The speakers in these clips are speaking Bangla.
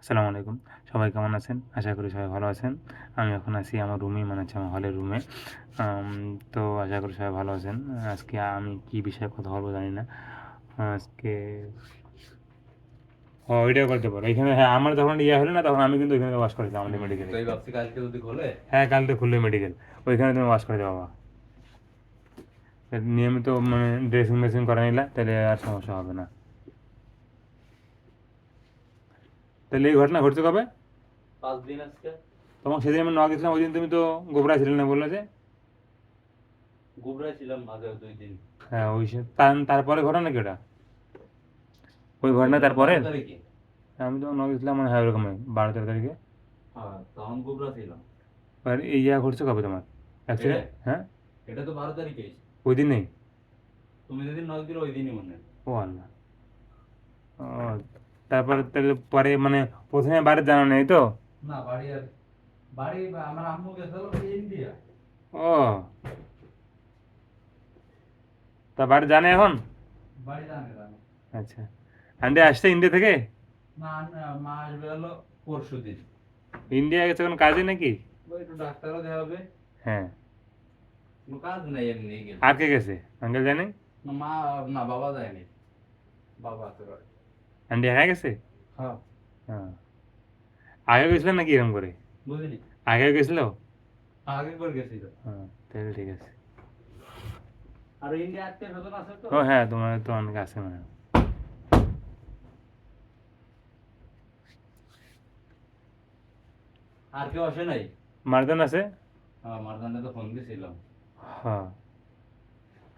আসসালামু আলাইকুম। সবাই কেমন আছেন? আশা করি সবাই ভালো আছেন। আমি এখন আছি আমার রুমেই, মানে হচ্ছে আমার হলের রুমে। আম তো আশা করি সবাই ভালো আছেন। আজকে আমি কি বিষয়ে কথা বলবো জানি না। আজকে ওইটাও করতে পারো। এখানে হ্যাঁ, আমার যখন ইয়ে হলো না তখন আমি কিন্তু ওইখানে ওয়াশ করেছিলাম আমাদের মেডিকেলে। তাই ভাবছি কালকে যদি খোলে। হ্যাঁ, কালকে খুলবে মেডিকেল। ওইখানে তুমি ওয়াশ করে দেওয়া। নিয়মিত মানে ড্রেসিং মেসিং করে নিলা তাহলে আর সমস্যা হবে না। তাহলে এই ঘটনা ঘটছে কবে? 5 দিন আজকে। তোমাকে সেদিন আমি নক দিয়েছিলাম, ওই দিন তুমি তো গোবরা ছিলে না, বললে যে। গুবরায় ছিলাম মাঝে 2 দিন। হ্যাঁ, ওই তারপরে ঘটনা কি ওটা? ওই ঘটনা ওইটা তারপরে 12 তারিখে। আমি তখন নক দিয়েছিলাম, মানে হয় ওরকমই 12-13 তারিখে। হ্যাঁ, তখন গুবরা ছিলাম। আর এই ইয়া ঘটছে কবে তোমার এটা অ্যাক্সিডেন্ট? হ্যাঁ, এটা তো 12 তারিখে। ওই দিন নেই। তুমি যেদিন নক দিলে ওই দিনই মনে হয়। ও আল্লাহ। ও, তারপরে তাহলে পরে মানে প্রথমে বাড়ি জানা নেই তো? না, বাড়ি আমার আম্মু গেছিল ইন্ডিয়া। ও, তা বাড়ি জানে এখন? বাড়ি জানে। আচ্ছা, আন্টি আসছে ইন্ডিয়া থেকে? না, না, মা আসবে হলো পরশুদিন। ইন্ডিয়া গেছে কোনো কাজে নাকি? ওই একটু ডাক্তারও দেখাবে। হ্যাঁ। কোনো কাজ নেই, এমনি গেল। আর কে গেছে, আঙ্কেল জানে? না, মা। না, বাবা যায়নি। বাবা আছে বাড়ি। আন্টি একা গেছে? হ্যাঁ। হ্যাঁ। আগে গেছিলেন নাকি এরকম করে? বুঝলি। আগে গেছিল? আগে করে গেছিল। হ্যাঁ, তাহলে ঠিক আছে। আর ইন্ডিয়া আত্মীয় স্বজন আছে তো। ও হ্যাঁ, তোমার তো অনেক আছে মানে। আর কেউ আসে নাই? মারদান আছে? হ্যাঁ, মারদানে তো ফোন দিয়েছিলাম। হ্যাঁ,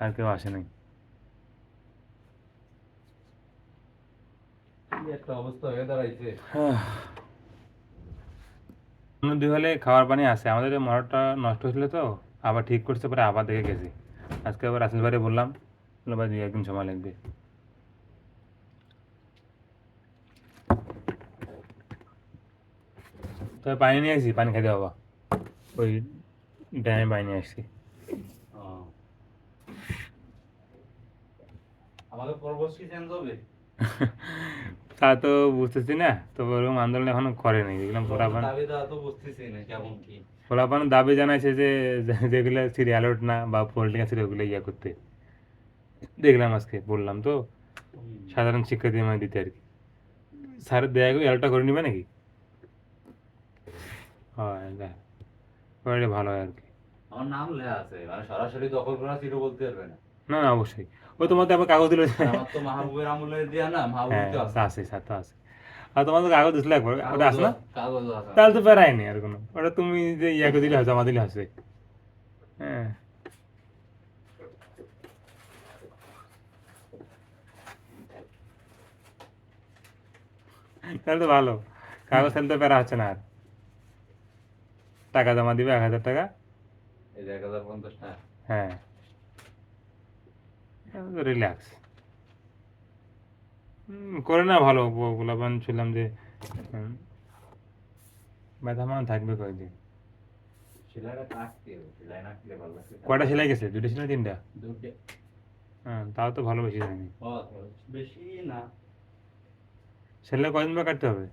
আর কেউ আসে নাই। কি একটা অবস্থা হয়ে দাঁড়াইছে। দুই হলে খাওয়ার পানি আছে, আমাদের এই মোটরটা নষ্ট হয়েছিল তো, আবার ঠিক করতে পরে আবার দেখে গেছি। আজকে আবার রাসেল ভাইরে বললাম, বললো ভাই 2-1 দিন সময় লাগবে। তবে পানি নিয়ে আসছি, পানি খাইতে বাবা, ওই ড্যামে পানি নিয়ে আসছি। ও, আমাদের পরবর্তী কি চেঞ্জ হবে? তা তো বুঝতেছি না, তবে ওরকম আন্দোলন এখনো করেনি, দেখলাম পোলাপান। দাবি দেওয়া তো বুঝতেছি না কেমন কি। পোলাপান দাবি জানাইছে যে যেগুলো সিরি অ্যালার্ট না বা পলিটিক্যাল সিরি ওগুলো ইয়া করতে। দেখলাম আজকে, বললাম তো, সাধারণ শিক্ষার্থী মানে দিতে আর কি। স্যারের দেয়া অ্যালার্টটা করে নিবে নাকি? হয় দেখ, করে ভালো হয় আর কি। আমার নাম লেখা আছে, মানে সরাসরি দখল করা ছিল বলতে পারবে না। না না, অবশ্যই। ওই তোমার তো আবার কাগজ দিল। আর আমার তো মাহবুবের আমলে দেয়া না, মাহবুবই হ্যাঁ, তো তা আছে। আছে, স্যার তো আছে। আর তোমার তো কাগজ দিছিল একবার, ওটা আছে কাগজও না? কাগজও আছে তাহলে আমার। তো বেড়ায়নি আর কোনো, ওটা তুমি যে ইয়াকে দিলে হয়, জমা দিলে হবে। হ্যাঁ, তাহলে তো ভালো। কাগজ তাহলে তো বেড়া হচ্ছে না আর। টাকা জমা দিবে 1,000 টাকা। এই যে 1050 টাকা। হ্যাঁ, রিল্যাক্স। করে না ভালো, গোলাপান ছিলাম যে হুম, ব্যথা মান থাকবে কয়েকদিন। সেলাইটা কাটতে হবে, সেলাই না কাটলে ভালো লাগছে। কয়টা সেলাই গেছে, 2টা সেলাই 3টা? দুটো। হ্যাঁ, তাও তো ভালো, বেশি হয়নি। ও, বেশি না। সেলাই কয়দিন বা কাটতে হবে?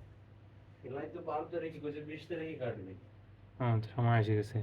সেলাই তো 12 তারিখে কইছে, 20 তারিখে কাটবে। হ্যাঁ, তো সময় এসে গেছে।